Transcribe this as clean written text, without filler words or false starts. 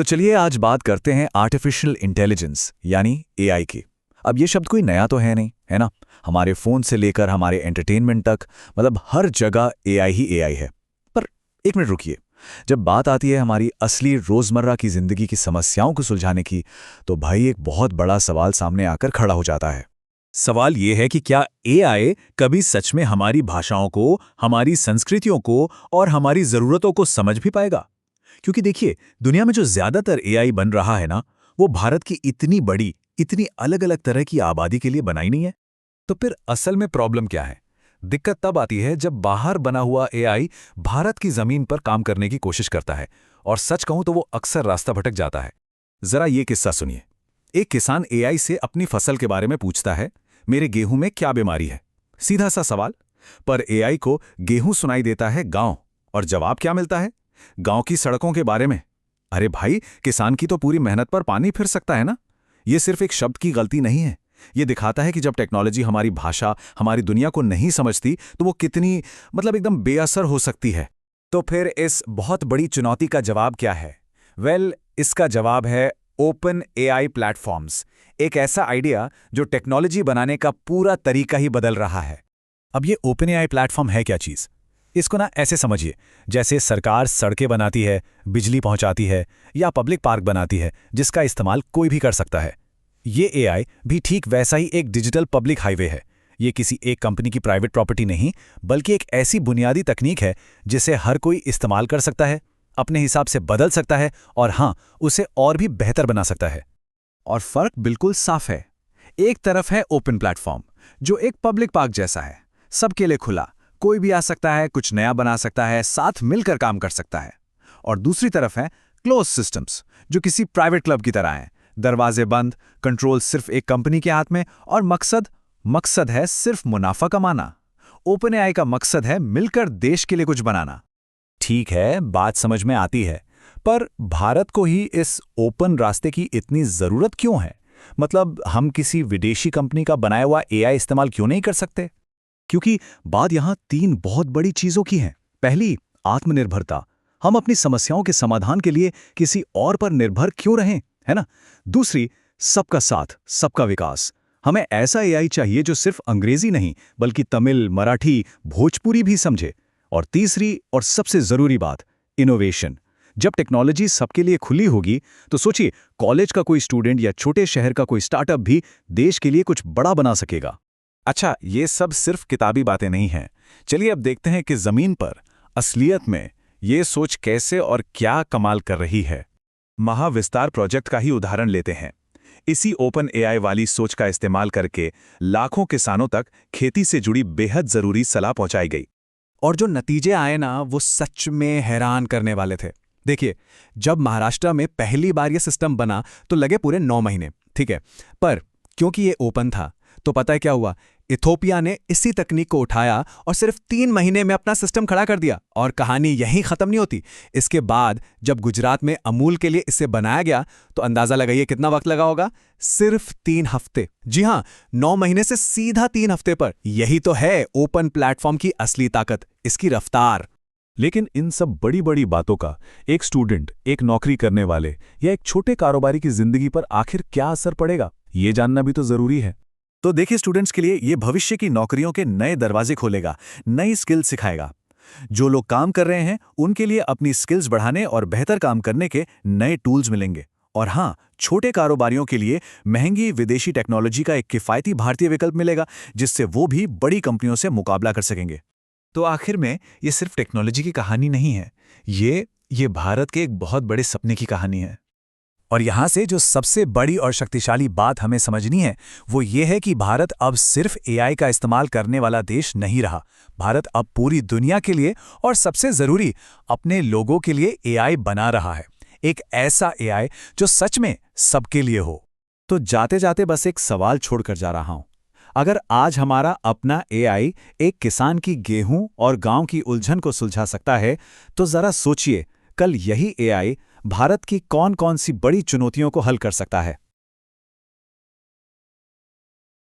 तो चलिए आज बात करते हैं आर्टिफिशियल इंटेलिजेंस यानी एआई की। अब ये शब्द कोई नया तो है नहीं, है ना। हमारे फ़ोन से लेकर हमारे एंटरटेनमेंट तक, मतलब हर जगह एआई ही एआई है। पर एक मिनट रुकिए, जब बात आती है हमारी असली रोज़मर्रा की ज़िंदगी की समस्याओं को सुलझाने की, तो भाई एक बहुत बड़ा सवाल सामने आकर खड़ा हो जाता है। सवाल ये है कि क्या एआई कभी सच में हमारी भाषाओं को, हमारी संस्कृतियों को और हमारी ज़रूरतों को समझ भी पाएगा? क्योंकि देखिए, दुनिया में जो ज़्यादातर एआई बन रहा है ना, वो भारत की इतनी बड़ी, इतनी अलग-अलग तरह की आबादी के लिए बना ही नहीं है। तो फिर असल में प्रॉब्लम क्या है? दिक्कत तब आती है जब बाहर बना हुआ एआई भारत की जमीन पर काम करने की कोशिश करता है, और सच कहूं तो वो अक्सर रास्ता भटक जाता है। जरा ये किस्सा सुनिए। एक किसान एआई से अपनी फसल के बारे में पूछता है, मेरे गेहूं में क्या बीमारी है? सीधा सा सवाल। पर एआई को गेहूं सुनाई देता है गांव, और जवाब क्या मिलता है? गांव की सड़कों के बारे में। अरे भाई, किसान की तो पूरी मेहनत पर पानी फिर सकता है ना। ये सिर्फ एक शब्द की गलती नहीं है। ये दिखाता है कि जब टेक्नोलॉजी हमारी भाषा, हमारी दुनिया को नहीं समझती, तो वो कितनी एकदम बेअसर हो सकती है। तो फिर इस बहुत बड़ी चुनौती का जवाब क्या है? इसका जवाब है ओपन एआई प्लेटफॉर्म्स। एक ऐसा आइडिया जो टेक्नोलॉजी बनाने का पूरा तरीका ही बदल रहा है। अब ये ओपन एआई प्लेटफॉर्म है क्या चीज़? इसको ना ऐसे समझिए, जैसे सरकार सड़कें बनाती है, बिजली पहुंचाती है या पब्लिक पार्क बनाती है, जिसका इस्तेमाल कोई भी कर सकता है। ये एआई भी ठीक वैसा ही एक डिजिटल पब्लिक हाईवे है। ये किसी एक कंपनी की प्राइवेट प्रॉपर्टी नहीं, बल्कि एक ऐसी बुनियादी तकनीक है जिसे हर कोई इस्तेमाल कर सकता है, अपने हिसाब से बदल सकता है और हाँ, उसे और भी बेहतर बना सकता है। और फर्क बिल्कुल साफ है। एक तरफ है ओपन प्लेटफॉर्म, जो एक पब्लिक पार्क जैसा है, सबके लिए खुला, कोई भी आ सकता है, कुछ नया बना सकता है, साथ मिलकर काम कर सकता है। और दूसरी तरफ है क्लोज सिस्टम्स, जो किसी प्राइवेट क्लब की तरह हैं, दरवाजे बंद, कंट्रोल सिर्फ एक कंपनी के हाथ में, और मकसद है सिर्फ मुनाफा कमाना। ओपन एआई का मकसद है मिलकर देश के लिए कुछ बनाना। ठीक है, बात समझ में आती है। पर भारत को ही इस ओपन रास्ते की इतनी ज़रूरत क्यों है? हम किसी विदेशी कंपनी का बनाया हुआ एआई इस्तेमाल क्यों नहीं कर सकते? क्योंकि बात यहां 3 बहुत बड़ी चीजों की है। पहली, आत्मनिर्भरता। हम अपनी समस्याओं के समाधान के लिए किसी और पर निर्भर क्यों रहें, है ना। दूसरी, सबका साथ, सबका विकास। हमें ऐसा एआई चाहिए जो सिर्फ अंग्रेजी नहीं, बल्कि तमिल, मराठी, भोजपुरी भी समझे। और तीसरी और सबसे जरूरी बात, इनोवेशन। जब टेक्नोलॉजी सबके लिए खुली होगी, तो सोचिए, कॉलेज का कोई स्टूडेंट या छोटे शहर का कोई स्टार्टअप भी देश के लिए कुछ बड़ा बना सकेगा। अच्छा, ये सब सिर्फ किताबी बातें नहीं हैं। चलिए अब देखते हैं कि जमीन पर, असलियत में ये सोच कैसे और क्या कमाल कर रही है। महाविस्तार प्रोजेक्ट का ही उदाहरण लेते हैं। इसी ओपन एआई वाली सोच का इस्तेमाल करके लाखों किसानों तक खेती से जुड़ी बेहद जरूरी सलाह पहुंचाई गई। और जो नतीजे आए ना, वो सच में हैरान करने वाले थे। देखिए, जब महाराष्ट्र में पहली बार ये सिस्टम बना तो लगे पूरे 9 महीने, ठीक है। पर क्योंकि ये ओपन था, तो पता है क्या हुआ? इथोपिया ने इसी तकनीक को उठाया और सिर्फ 3 महीने में अपना सिस्टम खड़ा कर दिया। और कहानी यहीं खत्म नहीं होती। इसके बाद जब गुजरात में अमूल के लिए इसे बनाया गया, तो अंदाजा लगाइए कितना वक्त लगा होगा? सिर्फ 3 हफ्ते। जी हां, 9 महीने से सीधा 3 हफ्ते पर। यही तो है ओपन प्लेटफॉर्म की असली ताकत, इसकी रफ्तार। लेकिन इन सब बड़ी बड़ी बातों का एक स्टूडेंट, एक नौकरी करने वाले या एक छोटे कारोबारी की जिंदगी पर आखिर क्या असर पड़ेगा, ये जानना भी तो जरूरी है। तो देखिए, स्टूडेंट्स के लिए ये भविष्य की नौकरियों के नए दरवाजे खोलेगा, नई स्किल्स सिखाएगा। जो लोग काम कर रहे हैं, उनके लिए अपनी स्किल्स बढ़ाने और बेहतर काम करने के नए टूल्स मिलेंगे। और हाँ, छोटे कारोबारियों के लिए महंगी विदेशी टेक्नोलॉजी का एक किफ़ायती भारतीय विकल्प मिलेगा, जिससे वो भी बड़ी कंपनियों से मुकाबला कर सकेंगे। तो आखिर में ये सिर्फ टेक्नोलॉजी की कहानी नहीं है, ये भारत के एक बहुत बड़े सपने की कहानी है। और यहां से जो सबसे बड़ी और शक्तिशाली बात हमें समझनी है, वो ये है कि भारत अब सिर्फ एआई का इस्तेमाल करने वाला देश नहीं रहा। भारत अब पूरी दुनिया के लिए और सबसे जरूरी, अपने लोगों के लिए एआई बना रहा है। एक ऐसा एआई जो सच में सबके लिए हो। तो जाते जाते बस एक सवाल छोड़कर जा रहा हूं। अगर आज हमारा अपना एआई एक किसान की गेहूं और गांव की उलझन को सुलझा सकता है, तो जरा सोचिए, कल यही एआई भारत की कौन कौन सी बड़ी चुनौतियों को हल कर सकता है।